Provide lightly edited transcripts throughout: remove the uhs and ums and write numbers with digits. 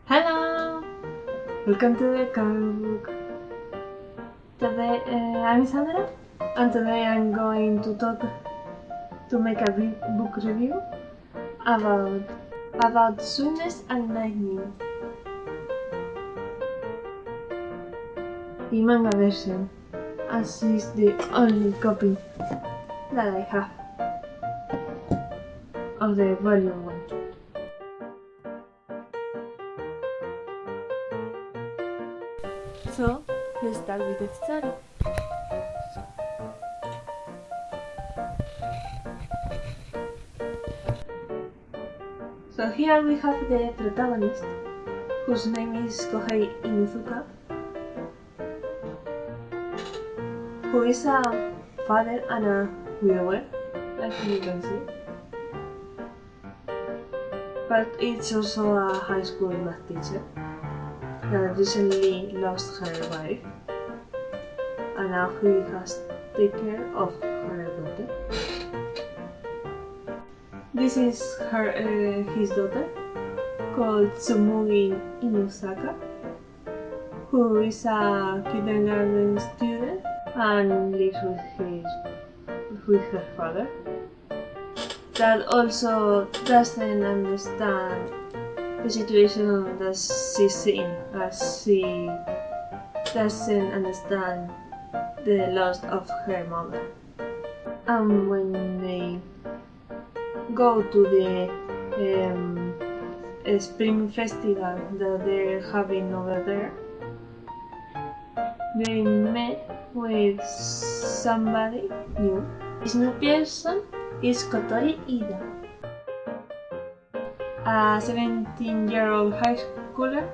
Hello! Welcome to the cookbook. Today I'm Sandra, and today I'm going to make a book review about Sweetness and Lightning, the manga version, as is the only copy that I have of the volume 1. So, let's start with the story. So here we have the protagonist, whose name is Kohei Inuzuka, who is a father and a widower, like you can see. But it's also a high school math teacher that recently lost her wife, and now he has to take care of her daughter. This is his daughter, called Tsumugi Inuzaka, who is a kindergarten student and lives with her father, that also doesn't understand the situation that she's in, as she doesn't understand the loss of her mother. And when they go to the spring festival that they're having over there, they met with somebody new. This new person is Kotori Ida, a 17-year-old high schooler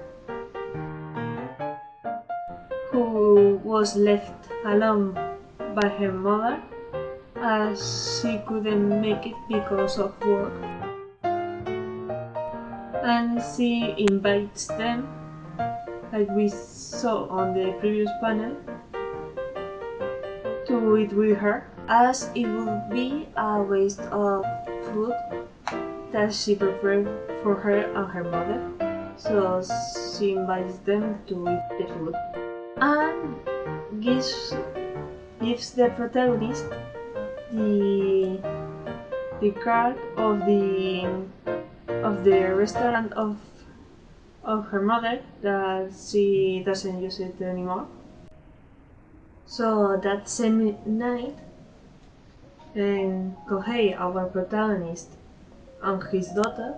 who was left alone by her mother as she couldn't make it because of work. And she invites them, like we saw on the previous panel, to eat with her, as it would be a waste of food that she prepared for her and her mother. So she invites them to eat the food and gives the protagonist the card of the restaurant of her mother, that she doesn't use it anymore. So that same night, Kohei, our protagonist, and his daughter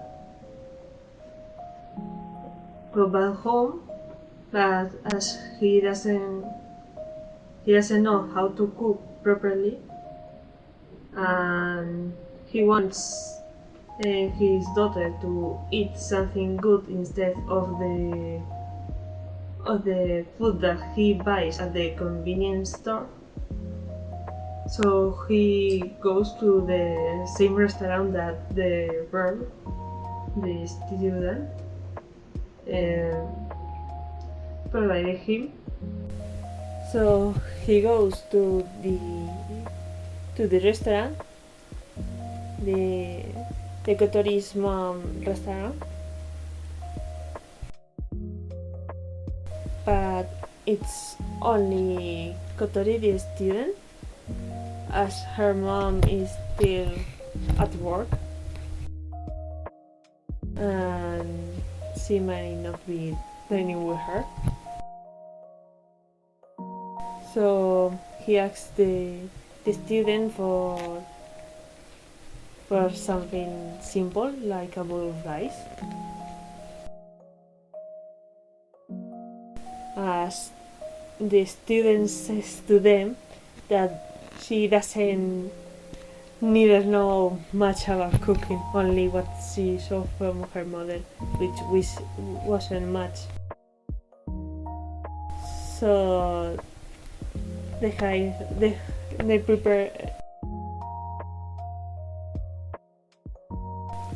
go back home, but as he doesn't know how to cook properly, and he wants his daughter to eat something good instead of the food that he buys at the convenience store. So he goes to the same restaurant that the girl, the student, provided him. So he goes to the restaurant, the Kotori's mom restaurant, but it's only Kotori the student, as her mom is still at work and she might not be dining with her. So he asks the student for something simple, like a bowl of rice, as the student says to them that she doesn't neither know much about cooking, only what she saw from her mother, which wasn't much. So they prepare.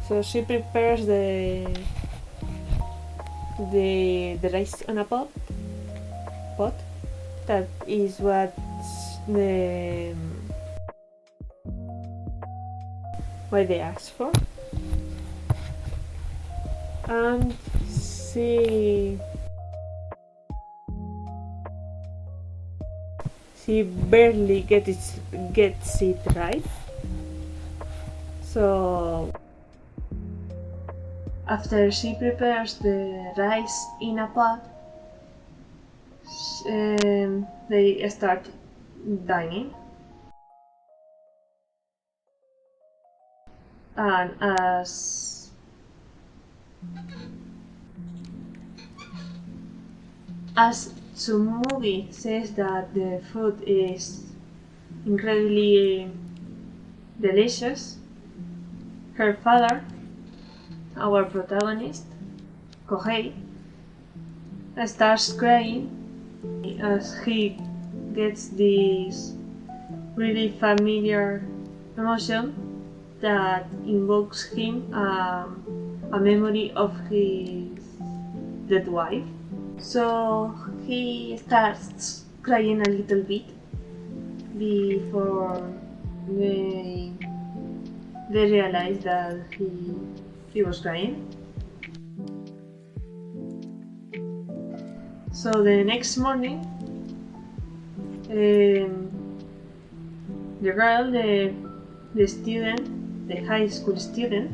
So she prepares the rice on a pot. That is what they asked for, and she barely gets it right. So after she prepares the rice in a pot, they start dining. And as Tsumugi says that the food is incredibly delicious, her father, our protagonist, Kohei, starts crying as he gets this really familiar emotion that invokes him a memory of his dead wife. So he starts crying a little bit before they realize that he was crying. So the next morning, the girl, the student, the high school student,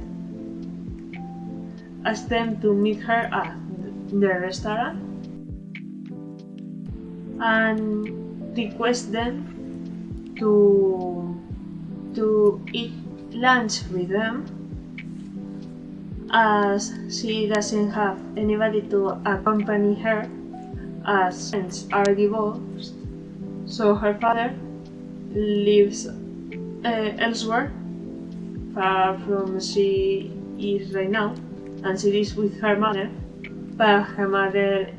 asks them to meet her at the restaurant and requests them to eat lunch with them, as she doesn't have anybody to accompany her, as parents are divorced, so her father lives elsewhere, far from she is right now, and she lives with her mother, but her mother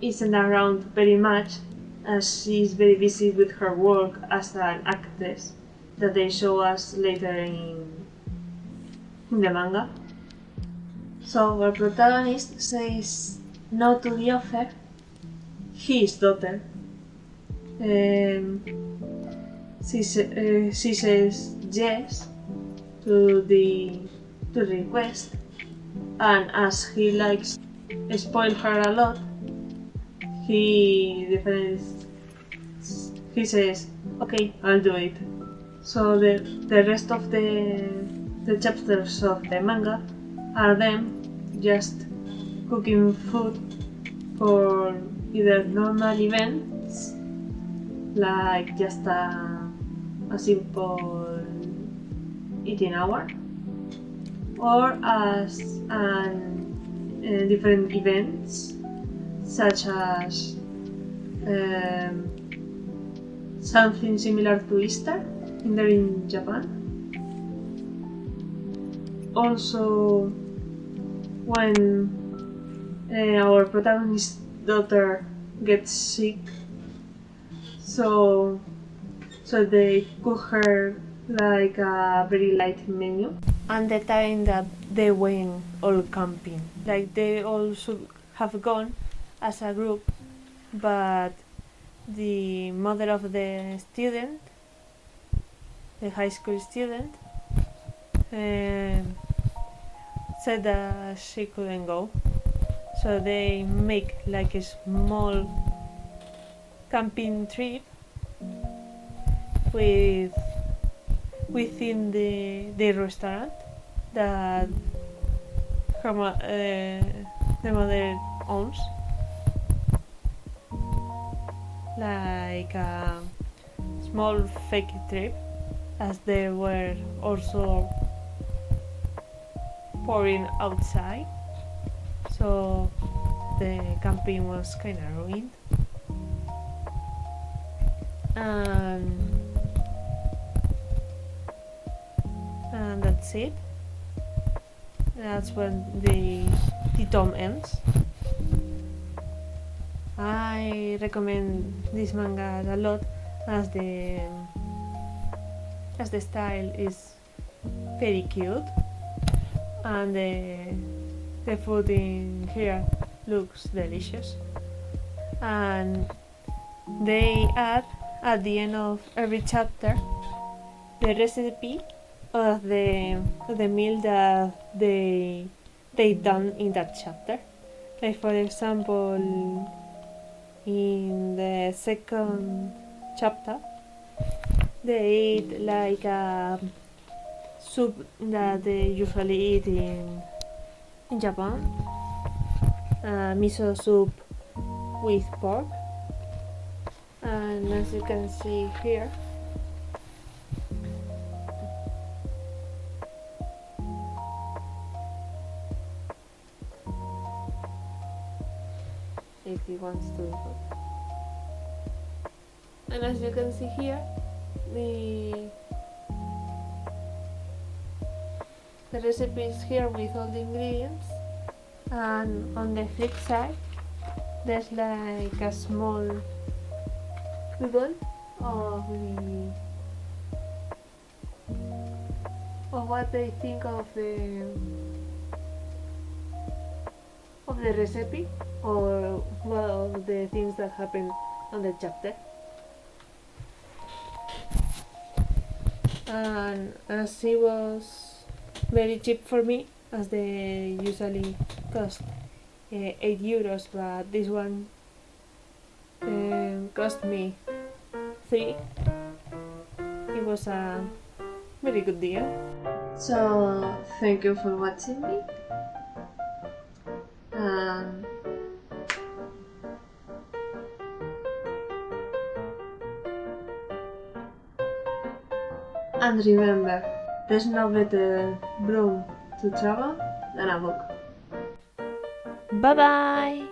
isn't around very much as she is very busy with her work as an actress that they show us later in the manga. So our protagonist says no to the offer, his daughter. She says yes to the request, and as he likes spoil her a lot, he says, okay, I'll do it. So the rest of the chapters of the manga are them just cooking food for either normal events, like just a simple eating hour, or as different events such as something similar to Easter in Japan. Also, when our protagonist's daughter gets sick, so they cook her like a very light menu. And the time that they went all camping, like they all should have gone as a group, but the mother of the student, the high school student, said that she couldn't go, so they make like a small camping trip within the restaurant that the mother owns, like a small fake trip, as they were also pouring outside, so the camping was kind of ruined. And that's it. That's when the tom ends. I recommend this manga a lot, as the style is very cute, and the food in here looks delicious. And they add at the end of every chapter the recipe of the meal that they done in that chapter. Like for example, in the second chapter, they eat like a soup that they usually eat in Japan, miso soup with pork. And as you can see here, if he wants to. And as you can see here, the recipe is here with all the ingredients, and on the flip side there's like a small doodle of what they think of the recipe, or well, of the things that happen on the chapter. And as it was very cheap for me, as they usually cost €8, but this one cost me 3. It was a very good deal. So thank you for watching me. And remember, there's no better broom to travel than a book. Bye bye!